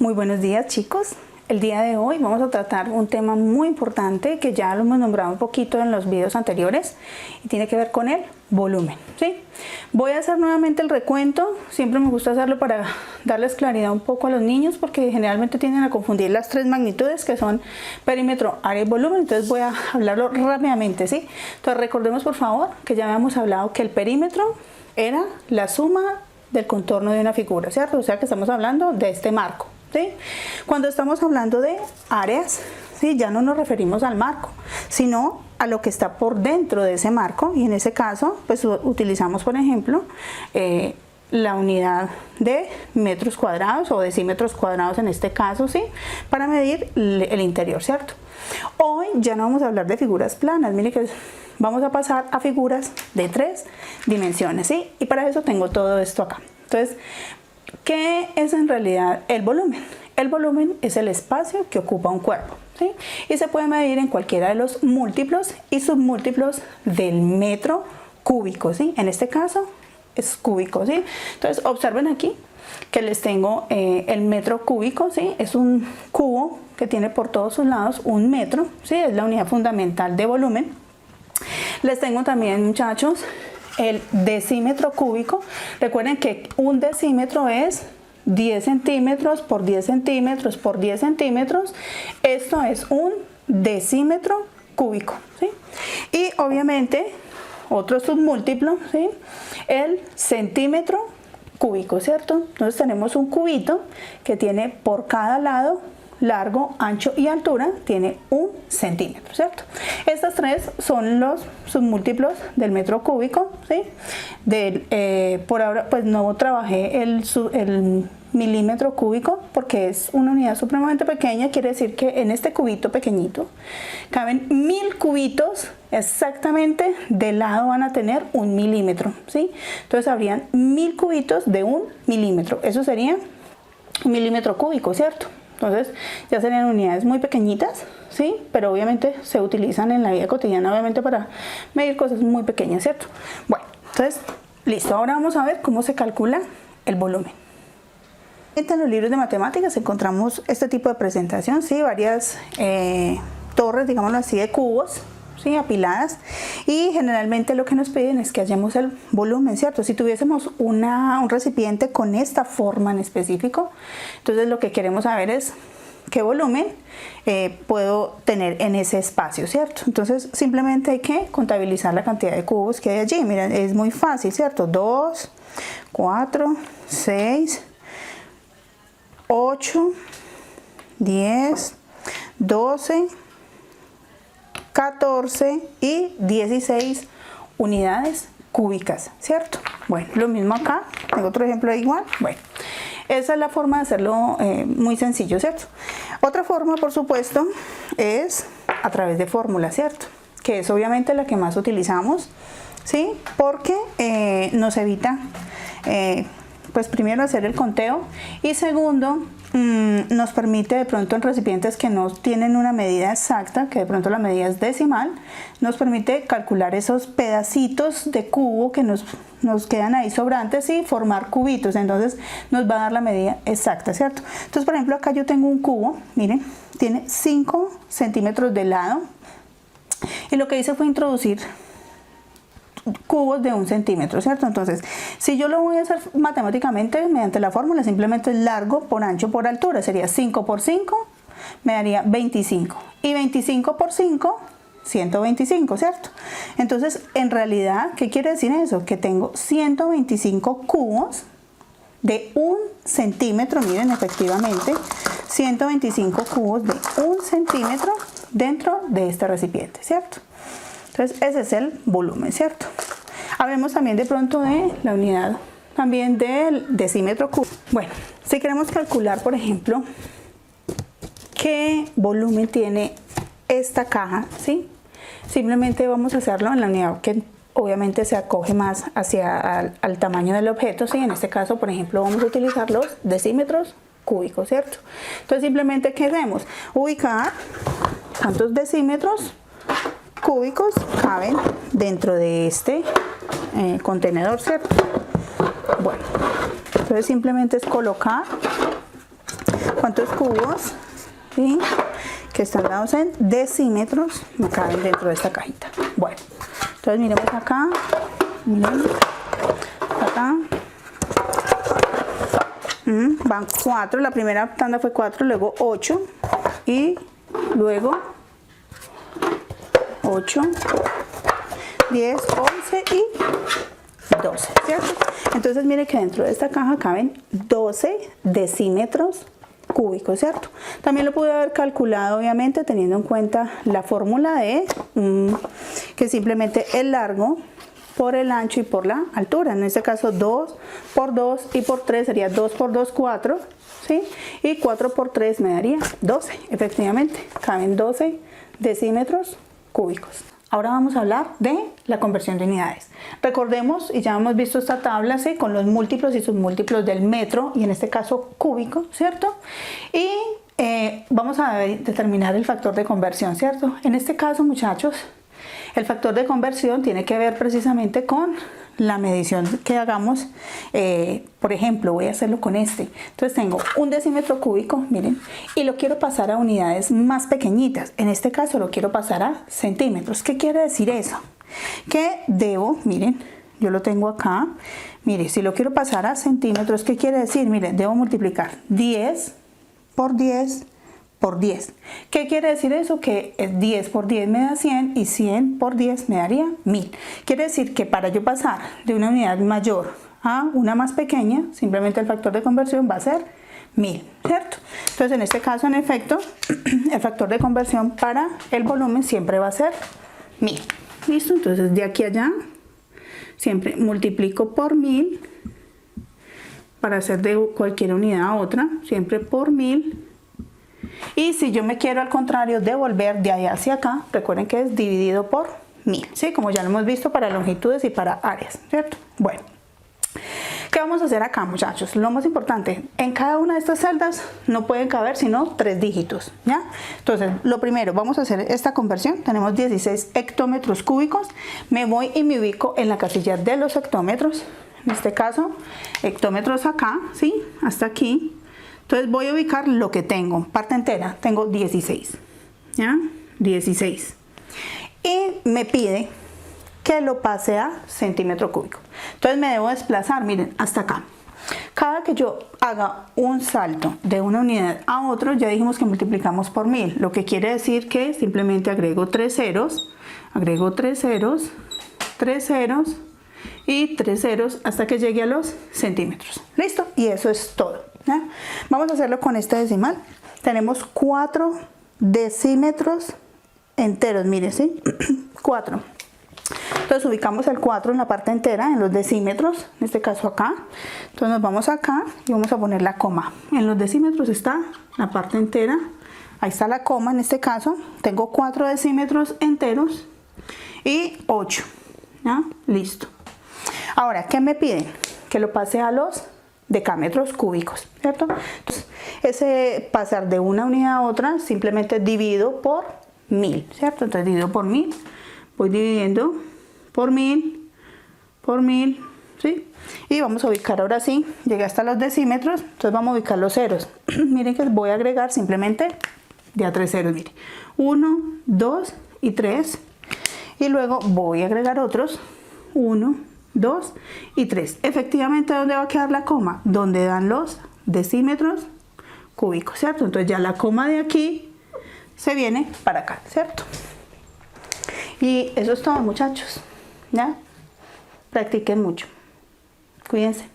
Muy buenos días, chicos. El día de hoy vamos a tratar un tema muy importante que ya lo hemos nombrado un poquito en los videos anteriores y tiene que ver con el volumen, ¿sí? Voy a hacer nuevamente el recuento. Siempre me gusta hacerlo para darles claridad un poco a los niños porque generalmente tienden a confundir las tres magnitudes que son perímetro, área y volumen. Entonces voy a hablarlo rápidamente, ¿sí? Entonces recordemos por favor que ya habíamos hablado que el perímetro era la suma del contorno de una figura, ¿cierto? O sea que estamos hablando de este marco, ¿sí? Cuando estamos hablando de áreas, ¿sí? Ya no nos referimos al marco, sino a lo que está por dentro de ese marco, y en ese caso pues utilizamos por ejemplo la unidad de metros cuadrados o decímetros cuadrados en este caso, ¿sí? Para medir el interior, ¿cierto? Hoy ya no vamos a hablar de figuras planas, mire que vamos a pasar a figuras de 3 dimensiones, ¿sí? Y para eso tengo todo esto acá. Entonces, ¿qué es en realidad el volumen? El volumen es el espacio que ocupa un cuerpo, ¿sí? Y se puede medir en cualquiera de los múltiplos y submúltiplos del metro cúbico, ¿sí? En este caso es cúbico, ¿sí? Entonces, observen aquí que les tengo el metro cúbico, ¿sí? Es un cubo que tiene por todos sus lados un metro, ¿sí? Es la unidad fundamental de volumen. Les tengo también, muchachos, el decímetro cúbico. Recuerden que un decímetro es 10 centímetros por 10 centímetros por 10 centímetros. Esto es un decímetro cúbico, ¿sí? Y obviamente otro submúltiplo, ¿sí? El centímetro cúbico, ¿cierto? Entonces tenemos un cubito que tiene por cada lado largo, ancho y altura, tiene 1 centímetro, ¿cierto? Estas tres son los submúltiplos del metro cúbico, ¿sí? Por ahora pues no trabajé el milímetro cúbico porque es una unidad supremamente pequeña. Quiere decir que en este cubito pequeñito caben 1000 cubitos exactamente. De lado van a tener 1 milímetro, ¿sí? Entonces habrían 1000 cubitos de 1 milímetro. Eso sería 1 milímetro cúbico, ¿cierto? Entonces ya serían unidades muy pequeñitas, ¿sí? Pero obviamente se utilizan en la vida cotidiana, obviamente para medir cosas muy pequeñas, ¿cierto? Bueno, entonces, listo. Ahora vamos a ver cómo se calcula el volumen. En los libros de matemáticas encontramos este tipo de presentación, ¿sí? Varias torres, digámoslo así, de cubos, ¿sí? Apiladas, y generalmente lo que nos piden es que hallemos el volumen, ¿cierto? Si tuviésemos un recipiente con esta forma en específico, entonces lo que queremos saber es qué volumen puedo tener en ese espacio, ¿cierto? Entonces simplemente hay que contabilizar la cantidad de cubos que hay allí. Miren, es muy fácil, ¿cierto? 2, 4, 6, 8, 10, 12, 14 y 16 unidades cúbicas, ¿cierto? Bueno, lo mismo acá, tengo otro ejemplo igual. Bueno, esa es la forma de hacerlo muy sencillo, ¿cierto? Otra forma, por supuesto, es a través de fórmulas, ¿cierto? Que es obviamente la que más utilizamos, ¿sí? Porque nos evita, pues primero hacer el conteo, y segundo, nos permite de pronto en recipientes que no tienen una medida exacta, que de pronto la medida es decimal, nos permite calcular esos pedacitos de cubo que nos quedan ahí sobrantes y formar cubitos. Entonces nos va a dar la medida exacta, ¿cierto? Entonces, por ejemplo, acá yo tengo un cubo, miren, tiene 5 centímetros de lado, y lo que hice fue introducir cubos de 1 centímetro, ¿cierto? Entonces, si yo lo voy a hacer matemáticamente mediante la fórmula, simplemente es largo por ancho por altura, sería 5 por 5, me daría 25, y 25 por 5, 125, ¿cierto? Entonces, en realidad, ¿qué quiere decir eso? Que tengo 125 cubos de 1 centímetro, miren, efectivamente, 125 cubos de 1 centímetro dentro de este recipiente, ¿cierto? Entonces ese es el volumen, ¿cierto? Hablemos también de pronto de la unidad también del decímetro cúbico. Bueno, si queremos calcular, por ejemplo, qué volumen tiene esta caja, ¿sí? Simplemente vamos a hacerlo en la unidad que obviamente se acoge más hacia al tamaño del objeto, ¿sí? En este caso, por ejemplo, vamos a utilizar los decímetros cúbicos, ¿cierto? Entonces simplemente, ¿qué hacemos? Ubicar cuántos decímetros cúbicos caben dentro de este contenedor, ¿cierto? Bueno, entonces simplemente es colocar cuántos cubos, ¿sí?, que están dados en decímetros me caben dentro de esta cajita. Bueno, entonces miremos acá, miren, acá. Van 4, la primera tanda fue 4, luego 8 y luego 8, 10, 11 y 12, ¿cierto? Entonces mire que dentro de esta caja caben 12 decímetros cúbicos, ¿cierto? También lo pude haber calculado, obviamente, teniendo en cuenta la fórmula de que simplemente el largo por el ancho y por la altura. En este caso 2 por 2 y por 3 sería 2 por 2, 4, ¿sí? Y 4 por 3 me daría 12. Efectivamente, caben 12 decímetros cúbicos. Ahora vamos a hablar de la conversión de unidades. Recordemos, y ya hemos visto esta tabla, ¿sí?, con los múltiplos y submúltiplos del metro, y en este caso cúbico, ¿cierto? Y vamos a determinar el factor de conversión, ¿cierto? En este caso, muchachos, el factor de conversión tiene que ver precisamente con la medición que hagamos. Por ejemplo, voy a hacerlo con este. Entonces tengo un decímetro cúbico, miren, y lo quiero pasar a unidades más pequeñitas. En este caso lo quiero pasar a centímetros. ¿Qué quiere decir eso? Que debo, miren, yo lo tengo acá. Mire, si lo quiero pasar a centímetros, ¿qué quiere decir? Miren, debo multiplicar 10 por 10 por 10. ¿Qué quiere decir eso? Que 10 por 10 me da 100 y 100 por 10 me daría 1000. Quiere decir que para yo pasar de una unidad mayor a una más pequeña, simplemente el factor de conversión va a ser 1000, ¿cierto? Entonces en este caso, en efecto, el factor de conversión para el volumen siempre va a ser 1000. ¿Listo? Entonces de aquí a allá siempre multiplico por 1000 para hacer de cualquier unidad a otra, siempre por 1000. Y si yo me quiero al contrario devolver de allá hacia acá, recuerden que es dividido por 1000, ¿sí? Como ya lo hemos visto para longitudes y para áreas, ¿cierto? Bueno, ¿qué vamos a hacer acá, muchachos? Lo más importante, en cada una de estas celdas no pueden caber sino 3 dígitos, ¿ya? Entonces, lo primero, vamos a hacer esta conversión. Tenemos 16 hectómetros cúbicos. Me voy y me ubico en la casilla de los hectómetros. En este caso, hectómetros acá, ¿sí? Hasta aquí. Entonces voy a ubicar lo que tengo, parte entera, tengo 16, ¿ya? 16. Y me pide que lo pase a centímetro cúbico. Entonces me debo desplazar, miren, hasta acá. Cada que yo haga un salto de una unidad a otro, ya dijimos que multiplicamos por 1000, lo que quiere decir que simplemente agrego 3 ceros, 3 ceros y 3 ceros hasta que llegue a los centímetros. ¿Listo? Y eso es todo. ¿Ya? Vamos a hacerlo con esta decimal. Tenemos 4 decímetros enteros, miren, ¿sí? 4. Entonces ubicamos el 4 en la parte entera, en los decímetros, en este caso acá. Entonces nos vamos acá y vamos a poner la coma. En los decímetros está la parte entera, ahí está la coma en este caso. Tengo 4 decímetros enteros y 8. ¿Ya? Listo. Ahora, ¿qué me piden? Que lo pase a los decámetros cúbicos, ¿cierto? Entonces, ese pasar de una unidad a otra simplemente divido por 1000, ¿cierto? Entonces divido por 1000, voy dividiendo por 1000, ¿sí? Y vamos a ubicar ahora sí, llegué hasta los decímetros, entonces vamos a ubicar los ceros. Miren que voy a agregar simplemente de a 3 ceros, miren, 1, 2 y 3, y luego voy a agregar otros, 1, 2 y 3. Efectivamente, ¿dónde va a quedar la coma? Donde dan los decímetros cúbicos, ¿cierto? Entonces ya la coma de aquí se viene para acá, ¿cierto? Y eso es todo, muchachos, ¿ya? Practiquen mucho. Cuídense.